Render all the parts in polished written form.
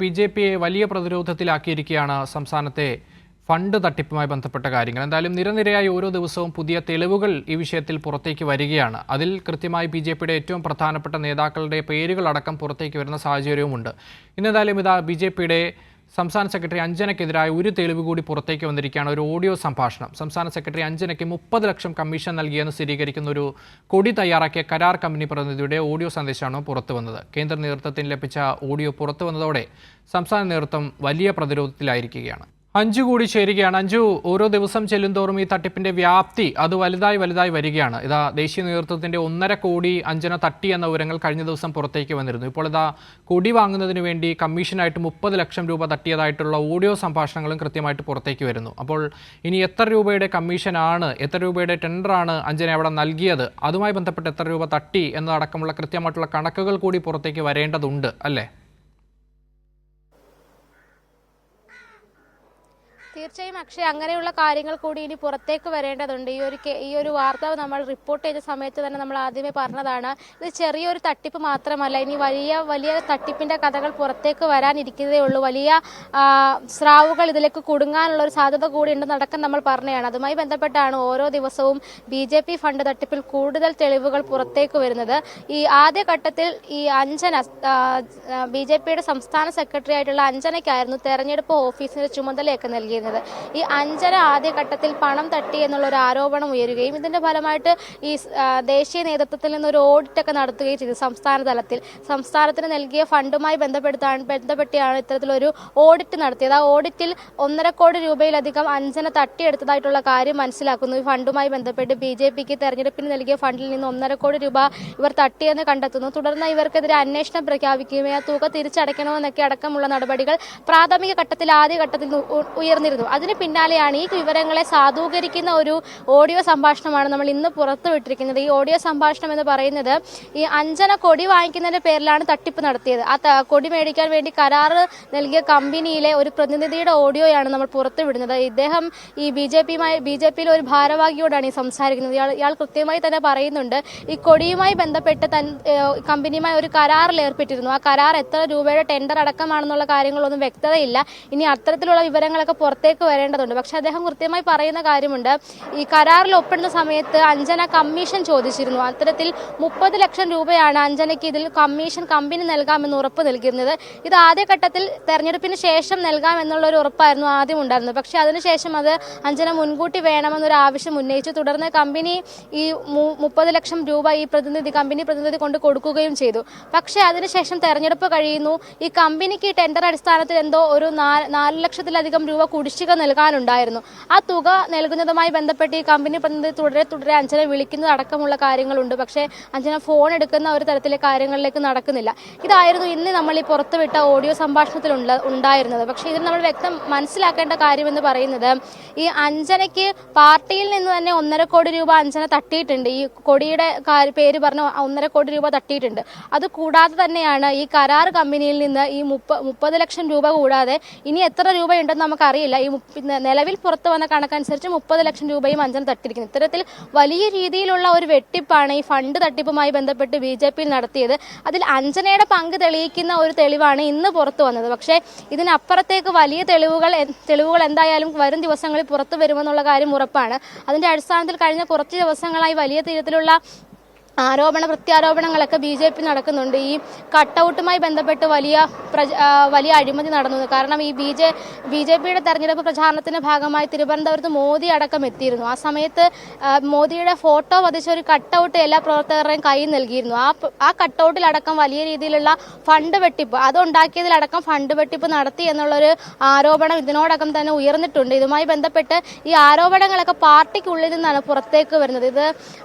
ബി.ജെ.പിയെ വലിയ പ്രതിരോധത്തിലാക്കിയിരിക്കുകയാണ് സംസ്ഥാനത്തെ ഫണ്ട് തട്ടിപ്പുമായി ബന്ധപ്പെട്ട കാര്യങ്ങൾ. എന്തായാലും നിരനിരയായി ഓരോ ദിവസവും പുതിയ തെളിവുകൾ ഈ വിഷയത്തിൽ പുറത്തേക്ക് വരികയാണ്. അതിൽ കൃത്യമായി ബി.ജെ.പിയുടെ ഏറ്റവും പ്രധാനപ്പെട്ട നേതാക്കളുടെ പേരുകളടക്കം പുറത്തേക്ക് വരുന്ന സാഹചര്യവുമുണ്ട്. ഇന്നെന്തായാലും ബി.ജെ.പിയുടെ സംസ്ഥാന സെക്രട്ടറി അഞ്ജനയ്ക്കെതിരായ ഒരു തെളിവ് കൂടി പുറത്തേക്ക് വന്നിരിക്കുകയാണ്. ഒരു ഓഡിയോ സംഭാഷണം. സംസ്ഥാന സെക്രട്ടറി അഞ്ജനയ്ക്ക് 30 ലക്ഷം കമ്മീഷൻ നൽകിയെന്ന് സ്ഥിരീകരിക്കുന്ന ഒരു കൊടി തയ്യാറാക്കിയ കരാർ കമ്പനി പ്രതിനിധിയുടെ ഓഡിയോ സന്ദേശമാണ് പുറത്തു വന്നത്. കേന്ദ്ര നേതൃത്വത്തിന് ലഭിച്ച ഓഡിയോ പുറത്തു വന്നതോടെ സംസ്ഥാന നേതൃത്വം വലിയ പ്രതിരോധത്തിലായിരിക്കുകയാണ്. അഞ്ചു കൂടി ചേരുകയാണ്. അഞ്ചു, ഓരോ ദിവസം ചെല്ലുന്തോറും ഈ തട്ടിപ്പിന്റെ വ്യാപ്തി അത് വലുതായി വരികയാണ്. ദേശീയ നേതൃത്വത്തിന്റെ 1.5 കോടി അഞ്ജന തട്ടി എന്ന വിവരങ്ങൾ കഴിഞ്ഞ ദിവസം പുറത്തേക്ക് വന്നിരുന്നു. ഇപ്പോൾ കൊടി വാങ്ങുന്നതിന് വേണ്ടി കമ്മീഷനായിട്ട് 30 ലക്ഷം രൂപ തട്ടിയതായിട്ടുള്ള ഓഡിയോ സംഭാഷണങ്ങളും കൃത്യമായിട്ട് പുറത്തേക്ക് വരുന്നു. അപ്പോൾ ഇനി എത്ര രൂപയുടെ കമ്മീഷനാണ്, എത്ര രൂപയുടെ ടെൻഡറാണ് അഞ്ജന അവിടെ നൽകിയത്, അതുമായി ബന്ധപ്പെട്ട് എത്ര രൂപ തട്ടി എന്നതടക്കമുള്ള കൃത്യമായിട്ടുള്ള കണക്കുകൾ കൂടി പുറത്തേക്ക് വരേണ്ടതുണ്ട് അല്ലേ? തീർച്ചയായും അക്ഷയ്, അങ്ങനെയുള്ള കാര്യങ്ങൾ കൂടി ഇനി പുറത്തേക്ക് വരേണ്ടതുണ്ട്. ഈ ഒരു വാർത്ത നമ്മൾ റിപ്പോർട്ട് ചെയ്ത സമയത്ത് തന്നെ നമ്മൾ ആദ്യമേ പറഞ്ഞതാണ്, ഇത് ചെറിയൊരു തട്ടിപ്പ് മാത്രമല്ല, ഇനി വലിയ തട്ടിപ്പിന്റെ കഥകൾ പുറത്തേക്ക് വരാനിരിക്കുന്നതേ ഉള്ളൂ. വലിയ സ്രാവുകൾ ഇതിലേക്ക് കുടുങ്ങാനുള്ള ഒരു സാധ്യത കൂടി ഉണ്ടെന്നടക്കം നമ്മൾ പറഞ്ഞതാണ്. അതുമായി ബന്ധപ്പെട്ടാണ് ഓരോ ദിവസവും ബി.ജെ.പി ഫണ്ട് തട്ടിപ്പിൽ കൂടുതൽ തെളിവുകൾ പുറത്തേക്ക് വരുന്നത്. ഈ ആദ്യഘട്ടത്തിൽ ഈ അഞ്ജന, ബി.ജെ.പിയുടെ സംസ്ഥാന സെക്രട്ടറി ആയിട്ടുള്ള അഞ്ജനയ്ക്കായിരുന്നു തെരഞ്ഞെടുപ്പ് ഓഫീസിന്റെ ചുമതലയൊക്കെ നൽകിയത്. ഈ അഞ്ജന ആദ്യഘട്ടത്തിൽ പണം തട്ടി എന്നുള്ള ഒരു ആരോപണം ഉയരുകയും ഇതിന്റെ ഫലമായിട്ട് ഈ ദേശീയ നേതൃത്വത്തിൽ നിന്ന് ഒരു ഓഡിറ്റ് ഒക്കെ നടത്തുകയും ചെയ്തു. സംസ്ഥാന തലത്തിൽ സംസ്ഥാനത്തിന് നൽകിയ ഫണ്ടുമായി ബന്ധപ്പെട്ടിയാണ് ഇത്തരത്തിലൊരു ഓഡിറ്റ് നടത്തിയത്. ആ ഓഡിറ്റിൽ 1.5 കോടി രൂപയിലധികം അഞ്ജന തട്ടിയെടുത്തതായിട്ടുള്ള കാര്യം മനസ്സിലാക്കുന്നു. ഈ ഫണ്ടുമായി ബന്ധപ്പെട്ട് ബി.ജെ.പിക്ക് തെരഞ്ഞെടുപ്പിന് നൽകിയ ഫണ്ടിൽ നിന്ന് 1.5 കോടി രൂപ ഇവർ തട്ടിയെന്ന് കണ്ടെത്തുന്നു. തുടർന്ന് ഇവർക്കെതിരെ അന്വേഷണം പ്രഖ്യാപിക്കുകയും ആ തുക തിരിച്ചടയ്ക്കണമെന്നൊക്കെ അടക്കമുള്ള നടപടികൾ പ്രാഥമിക ഘട്ടത്തിൽ ആദ്യഘട്ടത്തിൽ ഉയർന്നിരുന്നു. അതിന് പിന്നാലെയാണ് ഈ വിവരങ്ങളെ സാധൂകരിക്കുന്ന ഒരു ഓഡിയോ സംഭാഷണമാണ് നമ്മൾ ഇന്ന് പുറത്തുവിട്ടിരിക്കുന്നത്. ഈ ഓഡിയോ സംഭാഷണം എന്ന് പറയുന്നത് ഈ അഞ്ജന കൊടി വാങ്ങിക്കുന്നതിന്റെ പേരിലാണ് തട്ടിപ്പ് നടത്തിയത്. ആ കൊടി മേടിക്കാൻ വേണ്ടി കരാർ നൽകിയ കമ്പനിയിലെ ഒരു പ്രതിനിധിയുടെ ഓഡിയോയാണ് നമ്മൾ പുറത്തുവിടുന്നത്. ഇദ്ദേഹം ഈ ബി.ജെ.പിയിലെ ഒരു ഭാരവാഹിയോടാണ് ഈ സംസാരിക്കുന്നത്. ഇയാൾ കൃത്യമായി തന്നെ പറയുന്നുണ്ട്, ഈ കൊടിയുമായി ബന്ധപ്പെട്ട് കമ്പനിയുമായി ഒരു കരാറിൽ ഏർപ്പെട്ടിരുന്നു. ആ കരാർ എത്ര രൂപയുടെ ടെൻഡർ അടക്കമാണെന്നുള്ള കാര്യങ്ങളൊന്നും വ്യക്തതയില്ല. ഇനി അത്തരത്തിലുള്ള വിവരങ്ങളൊക്കെ പുറത്തേക്ക് വരേണ്ടതുണ്ട്. പക്ഷെ അദ്ദേഹം കൃത്യമായി പറയുന്ന കാര്യമുണ്ട്, ഈ കരാറിൽ ഒപ്പിടുന്ന സമയത്ത് അഞ്ജന കമ്മീഷൻ ചോദിച്ചിരുന്നു. അത്തരത്തിൽ 30 ലക്ഷം രൂപയാണ് അഞ്ജനയ്ക്ക് ഇതിൽ കമ്മീഷൻ കമ്പനി നൽകാമെന്ന് ഉറപ്പ് നൽകിയിരുന്നത്. ഇത് ആദ്യഘട്ടത്തിൽ തെരഞ്ഞെടുപ്പിന് ശേഷം നൽകാമെന്നുള്ള ഒരു ഉറപ്പായിരുന്നു ആദ്യം ഉണ്ടായിരുന്നത്. പക്ഷെ അതിനുശേഷം അത് അഞ്ജന മുൻകൂട്ടി വേണമെന്നൊരു ആവശ്യം ഉന്നയിച്ചു. തുടർന്ന് കമ്പനി ഈ 30 ലക്ഷം രൂപ ഈ കമ്പനി പ്രതിനിധി കൊണ്ട് കൊടുക്കുകയും ചെയ്തു. പക്ഷെ അതിനുശേഷം തെരഞ്ഞെടുപ്പ് കഴിയുന്നു. ഈ കമ്പനിക്ക് ടെൻഡർ അടിസ്ഥാനത്തിൽ എന്തോ ഒരു 4 ലക്ഷത്തിലധികം രൂപ കുടിശ്ശിക നൽകാനുണ്ടായിരുന്നു. ആ തുക നൽകുന്നതുമായി ബന്ധപ്പെട്ട് ഈ കമ്പനി പ്രതിനിധി തുടരെ അഞ്ജന വിളിക്കുന്നത് അടക്കമുള്ള കാര്യങ്ങളുണ്ട്. പക്ഷേ അഞ്ജന ഫോൺ എടുക്കുന്ന ഒരു തരത്തിലെ കാര്യങ്ങളിലേക്ക് നടക്കുന്നില്ല. ഇതായിരുന്നു ഇന്ന് നമ്മൾ ഈ പുറത്തുവിട്ട ഓഡിയോ സംഭാഷണത്തിൽ ഉണ്ടായിരുന്നത്. പക്ഷേ ഇതിൽ നമ്മൾ മനസ്സിലാക്കേണ്ട കാര്യമെന്ന് പറയുന്നത്, ഈ അഞ്ജനയ്ക്ക് പാർട്ടിയിൽ നിന്ന് തന്നെ 1.5 കോടി രൂപ അഞ്ജന തട്ടിയിട്ടുണ്ട്. ഈ കൊടിയുടെ പേര് പറഞ്ഞ 1.5 കോടി രൂപ തട്ടിയിട്ടുണ്ട്. അത് കൂടാതെ തന്നെയാണ് ഈ കരാർ കമ്പനിയിൽ നിന്ന് ഈ 30 ലക്ഷം രൂപ കൂടാതെ ഇനി എത്ര രൂപയുണ്ടെന്ന് നമുക്കറിയില്ല. ഈ നിലവിൽ പുറത്തു വന്ന കണക്കനുസരിച്ച് 30 ലക്ഷം രൂപയും അഞ്ജന തട്ടിയിരിക്കുന്നു. ഇത്തരത്തിൽ വലിയ രീതിയിലുള്ള ഒരു വെട്ടിപ്പാണ് ഈ ഫണ്ട് തട്ടിപ്പുമായി ബന്ധപ്പെട്ട് ബി.ജെ.പിയിൽ നടത്തിയത്. അതിൽ അഞ്ജനയുടെ പങ്ക് തെളിയിക്കുന്ന ഒരു തെളിവാണ് ഇന്ന് പുറത്തു വന്നത്. പക്ഷേ ഇതിനപ്പുറത്തേക്ക് വലിയ തെളിവുകൾ എന്തായാലും വരും ദിവസങ്ങളിൽ പുറത്തു വരുമെന്നുള്ള കാര്യം ഉറപ്പാണ്. അതിന്റെ അടിസ്ഥാനത്തിൽ കഴിഞ്ഞ കുറച്ച് ദിവസങ്ങളായി വലിയ തരത്തിലുള്ള പ്രത്യാരോപണങ്ങളൊക്കെ ബി.ജെ.പി നടക്കുന്നുണ്ട്. ഈ കട്ടൗട്ടുമായി ബന്ധപ്പെട്ട് വലിയ അഴിമതി നടന്നു. കാരണം ഈ ബി.ജെ.പിയുടെ തെരഞ്ഞെടുപ്പ് പ്രചാരണത്തിന്റെ ഭാഗമായി തിരുവനന്തപുരത്ത് മോദി അടക്കം എത്തിയിരുന്നു. ആ സമയത്ത് മോദിയുടെ ഫോട്ടോ പതിച്ച ഒരു കട്ടൗട്ട് എല്ലാ പ്രവർത്തകരുടെയും കയ്യിൽ നൽകിയിരുന്നു. ആ കട്ടൗട്ടിലടക്കം വലിയ രീതിയിലുള്ള ഫണ്ട് വെട്ടിപ്പ്, അതുണ്ടാക്കിയതിലടക്കം ഫണ്ട് വെട്ടിപ്പ് നടത്തി എന്നുള്ളൊരു ആരോപണം ഇതിനോടകം തന്നെ ഉയർന്നിട്ടുണ്ട്. ഇതുമായി ബന്ധപ്പെട്ട് ഈ ആരോപണങ്ങളൊക്കെ പാർട്ടിക്കുള്ളിൽ നിന്നാണ് പുറത്തേക്ക് വരുന്നത്. ഇത്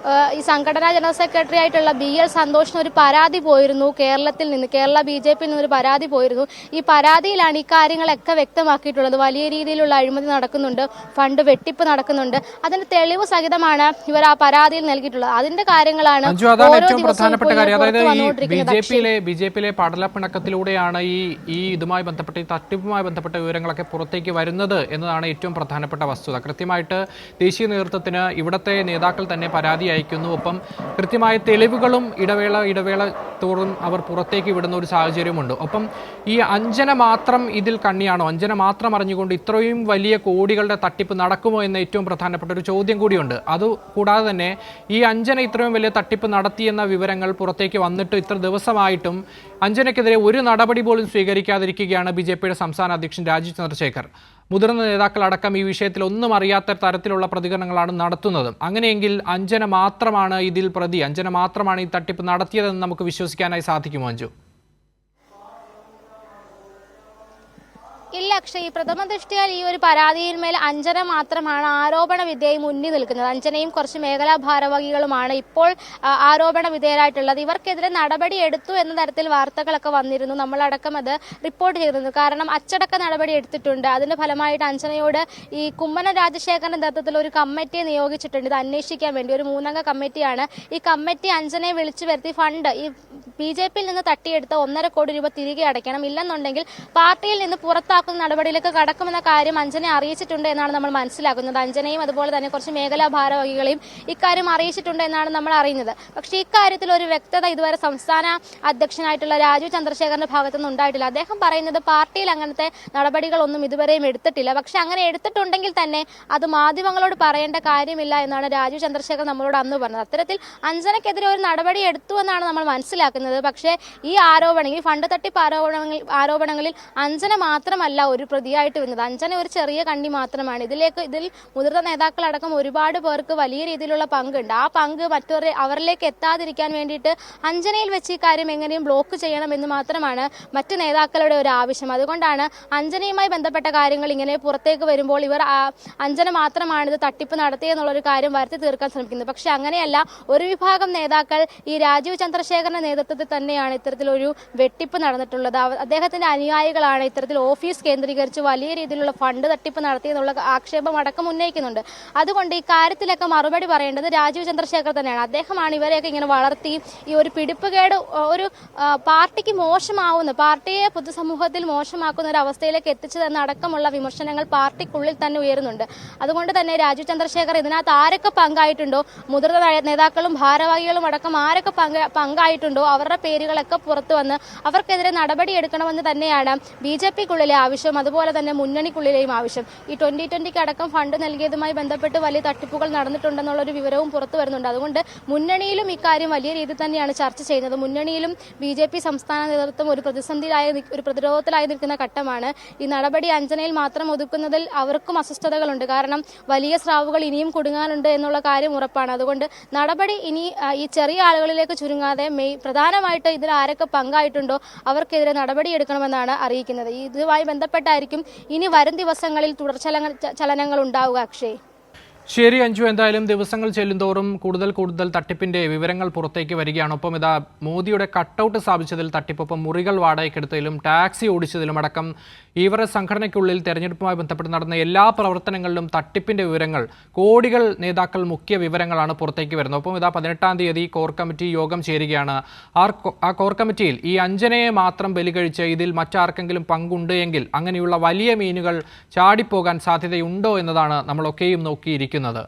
ഈ സംഘടനാ ജനറൽ സെക്രട്ടറി ആയിട്ടുള്ള ബി.എൽ. സന്തോഷിന് ഒരു പരാതി പോയിരുന്നു. കേരള ബി.ജെ.പിയിൽ നിന്ന് ഒരു പരാതി പോയിരുന്നു. ഈ പരാതിയിലാണ് ഈ കാര്യങ്ങളൊക്കെ വ്യക്തമാക്കിയിട്ടുള്ളത്. വലിയ രീതിയിലുള്ള അഴിമതി നടക്കുന്നുണ്ട്, ഫണ്ട് വെട്ടിപ്പ് നടക്കുന്നുണ്ട്. അതിന്റെ തെളിവ് സഹിതമാണ് ഇവർ ആ പരാതിയിൽ നൽകിയിട്ടുള്ളത്. അതിന്റെ കാര്യങ്ങളാണ് ഏറ്റവും പ്രധാനപ്പെട്ട കാര്യം. അതായത് ബി.ജെ.പിയിലെ പടലപ്പിണക്കത്തിലൂടെയാണ് ഈ ഇതുമായി ബന്ധപ്പെട്ട ഈ തട്ടിപ്പുമായി ബന്ധപ്പെട്ട വിവരങ്ങളൊക്കെ പുറത്തേക്ക് വരുന്നത് എന്നതാണ് ഏറ്റവും പ്രധാനപ്പെട്ട വസ്തുത. കൃത്യമായിട്ട് ദേശീയ നേതൃത്വത്തിന് ഇവിടുത്തെ നേതാക്കൾ തന്നെ പരാതി അയക്കുന്നു. ഒപ്പം കൃത്യമായി കൃത്യമായ തെളിവുകളും ഇടവേള തോറും അവർ പുറത്തേക്ക് വിടുന്ന ഒരു സാഹചര്യമുണ്ട്. ഒപ്പം ഈ അഞ്ജന മാത്രം ഇതിൽ കണ്ണിയാണോ? അഞ്ജന മാത്രം അറിഞ്ഞുകൊണ്ട് ഇത്രയും വലിയ കോടികളുടെ തട്ടിപ്പ് നടക്കുമോ എന്ന ഏറ്റവും പ്രധാനപ്പെട്ട ഒരു ചോദ്യം കൂടിയുണ്ട്. അതുകൂടാതെ തന്നെ ഈ അഞ്ജന ഇത്രയും വലിയ തട്ടിപ്പ് നടത്തിയെന്ന വിവരങ്ങൾ പുറത്തേക്ക് വന്നിട്ട് ഇത്ര ദിവസമായിട്ടും അഞ്ജനയ്ക്കെതിരെ ഒരു നടപടി പോലും സ്വീകരിക്കാതിരിക്കുകയാണ് ബി.ജെ.പിയുടെ സംസ്ഥാന അധ്യക്ഷൻ രാജീവ് ചന്ദ്രശേഖർ. മുതിർന്ന നേതാക്കളടക്കം ഈ വിഷയത്തിൽ ഒന്നും അറിയാത്ത തരത്തിലുള്ള പ്രതികരണങ്ങളാണ് നടത്തുന്നത്. അങ്ങനെയെങ്കിൽ അഞ്ജന മാത്രമാണ് ഇതിൽ പ്രതി, അഞ്ജന മാത്രമാണ് ഈ തട്ടിപ്പ് നടത്തിയതെന്ന് നമുക്ക് വിശ്വസിക്കാനായി സാധിക്കുമോ അഞ്ജു? ഇല്ല അക്ഷയ്, പ്രഥമ ദൃഷ്ടിയാൽ ഈ ഒരു പരാതിയിന്മേൽ അഞ്ജന മാത്രമാണ് ആരോപണ വിധേയം മുന്നിൽ നിൽക്കുന്നത്. അഞ്ജനയും കുറച്ച് മേഖലാ ഭാരവാഹികളുമാണ് ഇപ്പോൾ ആരോപണ വിധേയരായിട്ടുള്ളത്. ഇവർക്കെതിരെ നടപടി എടുത്തു എന്ന തരത്തിൽ വാർത്തകളൊക്കെ വന്നിരുന്നു. നമ്മളടക്കം അത് റിപ്പോർട്ട് ചെയ്തിരുന്നു. കാരണം അച്ചടക്ക നടപടി എടുത്തിട്ടുണ്ട്. അതിന്റെ ഫലമായിട്ട് അഞ്ജനയോട് ഈ കുമ്മനം രാജശേഖരന്റെ നേതൃത്വത്തിൽ ഒരു കമ്മിറ്റിയെ നിയോഗിച്ചിട്ടുണ്ട് ഇത് അന്വേഷിക്കാൻ വേണ്ടി. ഒരു 3 അംഗ കമ്മിറ്റിയാണ്. ഈ കമ്മിറ്റി അഞ്ജനയെ വിളിച്ചു വരുത്തി ഫണ്ട് ഈ ബി.ജെ.പിയിൽ നിന്ന് തട്ടിയെടുത്ത 1.5 കോടി രൂപ തിരികെ അടയ്ക്കണം, ഇല്ലെന്നുണ്ടെങ്കിൽ പാർട്ടിയിൽ നിന്ന് പുറത്താക്കുന്ന നടപടിയിലേക്ക് കടക്കുമെന്ന കാര്യം അഞ്ജനയെ അറിയിച്ചിട്ടുണ്ട് എന്നാണ് നമ്മൾ മനസ്സിലാക്കുന്നത്. അഞ്ജനയും അതുപോലെ തന്നെ കുറച്ച് മേഖലാ ഭാരവാഹികളെയും ഇക്കാര്യം അറിയിച്ചിട്ടുണ്ട് എന്നാണ് നമ്മൾ അറിയുന്നത്. പക്ഷേ ഇക്കാര്യത്തിൽ ഒരു വ്യക്തത ഇതുവരെ സംസ്ഥാന അധ്യക്ഷനായിട്ടുള്ള രാജീവ് ചന്ദ്രശേഖരന്റെ ഭാഗത്തുനിന്ന് ഉണ്ടായിട്ടില്ല. അദ്ദേഹം പറയുന്നത് പാർട്ടിയിൽ അങ്ങനത്തെ നടപടികളൊന്നും ഇതുവരെയും എടുത്തിട്ടില്ല. പക്ഷെ അങ്ങനെ എടുത്തിട്ടുണ്ടെങ്കിൽ തന്നെ അത് മാധ്യമങ്ങളോട് പറയേണ്ട കാര്യമില്ല എന്നാണ് രാജീവ് ചന്ദ്രശേഖർ നമ്മളോട് അന്ന് പറഞ്ഞത്. അത്തരത്തിൽ അഞ്ജനയ്ക്കെതിരെ ഒരു നടപടി എടുത്തു എന്നാണ് നമ്മൾ മനസ്സിലാക്കുന്നത്. പക്ഷേ ഈ ആരോപണങ്ങൾ, ഈ ഫണ്ട് തട്ടിപ്പ് ആരോപണങ്ങളിൽ അഞ്ജന മാത്രമല്ല ഒരു പ്രതിയായിട്ട് വരുന്നത്. അഞ്ജന ഒരു ചെറിയ കണ്ണി മാത്രമാണ്. ഇതിൽ മുതിർന്ന നേതാക്കളടക്കം ഒരുപാട് പേർക്ക് വലിയ രീതിയിലുള്ള പങ്കുണ്ട്. ആ പങ്ക് അവരിലേക്ക് എത്താതിരിക്കാൻ വേണ്ടിയിട്ട് അഞ്ജനയിൽ വെച്ച് ഈ കാര്യം എങ്ങനെയും ബ്ലോക്ക് ചെയ്യണമെന്ന് മാത്രമാണ് മറ്റു നേതാക്കളുടെ ഒരു ആവശ്യം. അതുകൊണ്ടാണ് അഞ്ജനയുമായി ബന്ധപ്പെട്ട കാര്യങ്ങൾ ഇങ്ങനെ പുറത്തേക്ക് വരുമ്പോൾ ഇവർ അഞ്ജന മാത്രമാണ് ഇത് തട്ടിപ്പ് നടത്തിയെന്നുള്ളൊരു കാര്യം വരുത്തി തീർക്കാൻ ശ്രമിക്കുന്നത്. പക്ഷെ അങ്ങനെയല്ല. ഒരു വിഭാഗം നേതാക്കൾ ഈ രാജീവ് ചന്ദ്രശേഖരന്റെ നേതൃത്വത്തിൽ തന്നെയാണ് ഇത്തരത്തിലൊരു വെട്ടിപ്പ് നടന്നിട്ടുള്ളത്. അദ്ദേഹത്തിന്റെ അനുയായികളാണ് ഇത്തരത്തിൽ ഓഫീസ് കേന്ദ്രീകരിച്ച് വലിയ രീതിയിലുള്ള ഫണ്ട് തട്ടിപ്പ് നടത്തിയെന്നുള്ള ആക്ഷേപം അടക്കം ഉന്നയിക്കുന്നുണ്ട്. അതുകൊണ്ട് ഈ കാര്യത്തിലൊക്കെ മറുപടി പറയേണ്ടത് രാജീവ് ചന്ദ്രശേഖർ തന്നെയാണ്. അദ്ദേഹമാണ് ഇവരെയൊക്കെ ഇങ്ങനെ വളർത്തി ഈ ഒരു പിടിപ്പുകേട് ഒരു പാർട്ടിക്ക് മോശമാവുന്ന, പാർട്ടിയെ പൊതുസമൂഹത്തിൽ മോശമാക്കുന്ന ഒരു അവസ്ഥയിലേക്ക് എത്തിച്ചതെന്ന് അടക്കമുള്ള വിമർശനങ്ങൾ പാർട്ടിക്കുള്ളിൽ തന്നെ ഉയരുന്നുണ്ട്. അതുകൊണ്ട് തന്നെ രാജീവ് ചന്ദ്രശേഖർ ഇതിനകത്ത് ആരൊക്കെ പങ്കായിട്ടുണ്ടോ, മുതിർന്ന നേതാക്കളും ഭാരവാഹികളും അടക്കം ആരൊക്കെ പങ്കായിട്ടുണ്ടോ അവരുടെ പേരുകളൊക്കെ പുറത്തു വന്ന് അവർക്കെതിരെ നടപടി എടുക്കണമെന്ന് തന്നെയാണ് ബി.ജെ.പിക്കുള്ളിലെ ആവശ്യം. അതുപോലെ തന്നെ മുന്നണിക്കുള്ളിലെയും ആവശ്യം. ഈ 2020 അടക്കം ഫണ്ട് നൽകിയതുമായി ബന്ധപ്പെട്ട് വലിയ തട്ടിപ്പുകൾ നടന്നിട്ടുണ്ടെന്നുള്ള ഒരു വിവരവും പുറത്തു വരുന്നുണ്ട്. അതുകൊണ്ട് മുന്നണിയിലും ഇക്കാര്യം വലിയ രീതിയിൽ തന്നെയാണ് ചർച്ച ചെയ്യുന്നത്. മുന്നണിയിലും ബി.ജെ.പി സംസ്ഥാന നേതൃത്വം ഒരു പ്രതിരോധത്തിലായി നിൽക്കുന്ന ഘട്ടമാണ്. ഈ നടപടി അഞ്ജനയിൽ മാത്രം ഒതുക്കുന്നതിൽ അവർക്കും അസ്വസ്ഥതകളുണ്ട്. കാരണം വലിയ സ്രാവുകൾ ഇനിയും കുടുങ്ങാനുണ്ട് എന്നുള്ള കാര്യം ഉറപ്പാണ്. അതുകൊണ്ട് നടപടി ഇനി ഈ ചെറിയ ആളുകളിലേക്ക് ചുരുങ്ങാതെ പ്രധാനമായിട്ട് ഇതിൽ ആരൊക്കെ പങ്കായിട്ടുണ്ടോ അവർക്കെതിരെ നടപടിയെടുക്കണമെന്നാണ് അറിയിക്കുന്നത്. ഇതുമായി ബന്ധപ്പെട്ടായിരിക്കും ഇനി വരും ദിവസങ്ങളിൽ ചലനങ്ങൾ ഉണ്ടാവുക. അക്ഷയ്, ശരി അഞ്ജു, എന്തായാലും ദിവസങ്ങൾ ചെല്ലുന്തോറും കൂടുതൽ തട്ടിപ്പിന്റെ വിവരങ്ങൾ പുറത്തേക്ക് വരികയാണ്. ഒപ്പം ഇതാ മോദിയുടെ കട്ടൗട്ട് സ്ഥാപിച്ചതിൽ തട്ടിപ്പൊപ്പം മുറികൾ വാടകയ്ക്കെടുത്തതിലും ടാക്സി ഓടിച്ചതിലും അടക്കം ഇവരുടെ സംഘടനയ്ക്കുള്ളിൽ തെരഞ്ഞെടുപ്പുമായി ബന്ധപ്പെട്ട് നടന്ന എല്ലാ പ്രവർത്തനങ്ങളിലും തട്ടിപ്പിന്റെ വിവരങ്ങൾ, കോടികൾ നേതാക്കൾ മുഖ്യ വിവരങ്ങളാണ് പുറത്തേക്ക് വരുന്നത്. ഒപ്പം ഇതാ 18-ാം തീയതി കോർ കമ്മിറ്റി യോഗം ചേരുകയാണ്. ആ കോർ കമ്മിറ്റിയിൽ ഈ അഞ്ജനയെ മാത്രം ബലികഴിച്ച് ഇതിൽ മറ്റാർക്കെങ്കിലും പങ്കുണ്ട് എങ്കിൽ അങ്ങനെയുള്ള വലിയ മീനുകൾ ചാടിപ്പോകാൻ സാധ്യതയുണ്ടോ എന്നതാണ് നമ്മളൊക്കെയും നോക്കിയിരിക്കുന്നത്.